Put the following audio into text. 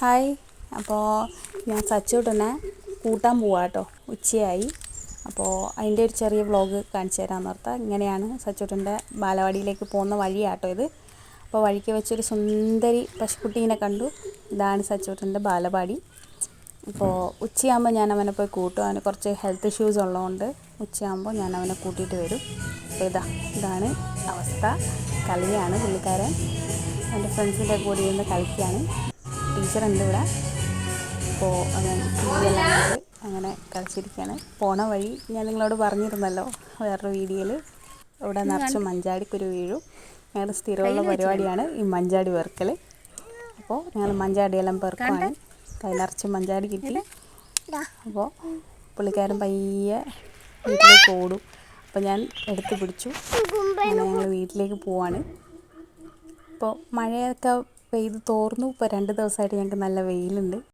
Hi. അപ്പോൾ ഞാൻ സച്ചൂട്ടനെ കൂട്ടാൻ പോവാം കേട്ടോ. ഉച്ചയായി. അപ്പോൾ അതിൻ്റെ ഒരു ചെറിയ വ്ളോഗ് കാണിച്ചു തരാമെന്ന് ഓർത്താൽ. ഇങ്ങനെയാണ് സച്ചൂട്ടൻ്റെ ബാലവാടിയിലേക്ക് പോകുന്ന വഴിയാട്ടോ ഇത്. അപ്പോൾ വഴിക്ക് വെച്ചൊരു സുന്ദരി പശുക്കുട്ടീനെ കണ്ടു. ഇതാണ് സച്ചൂട്ടൻ്റെ ബാലവാടി. അപ്പോൾ ഉച്ചയാകുമ്പോൾ ഞാൻ അവനെ പോയി കൂട്ടും. അവന് കുറച്ച് ഹെൽത്ത് ഇഷ്യൂസ് ഉള്ളതുകൊണ്ട് ഉച്ചയാകുമ്പോൾ ഞാൻ അവനെ കൂട്ടിയിട്ട് വരും. അപ്പോൾ ഇതാണ് അവസ്ഥ. കളിയാണ് പുള്ളിക്കാരൻ. എൻ്റെ ഫ്രണ്ട്സിൻ്റെ കൂടെ ഇരുന്ന് കളിക്കുകയാണ്. ടീച്ചറുണ്ട് ഇവിടെ. അപ്പോൾ എല്ലാം അങ്ങനെ കളിച്ചിരിക്കുകയാണ്. പോണ വഴി ഞാൻ നിങ്ങളോട് പറഞ്ഞിരുന്നല്ലോ വേറൊരു വീഡിയോയിൽ, ഇവിടെ നിറച്ച് മഞ്ചാടിക്കുരു വീഴും. ഞങ്ങളുടെ സ്ഥിരമുള്ള പരിപാടിയാണ് ഈ മഞ്ചാടി പെറുക്കൽ. അപ്പോൾ ഞങ്ങൾ മഞ്ചാടിയെല്ലാം പെറുക്കുവാണ്. കൈ നിറച്ച് മഞ്ചാടി കിട്ടി. അപ്പോൾ പുള്ളിക്കാരൻ പയ്യെ വീട്ടിലേക്ക് ഓടും. അപ്പോൾ ഞാൻ എടുത്ത് പിടിച്ചു. അങ്ങനെ ഞങ്ങൾ വീട്ടിലേക്ക് പോവാണ്. ഇപ്പോൾ മഴയൊക്കെ പെയ്ത് തോർന്നു. ഇപ്പോൾ 2 ദിവസമായിട്ട് ഞങ്ങൾക്ക് നല്ല വെയിലുണ്ട്.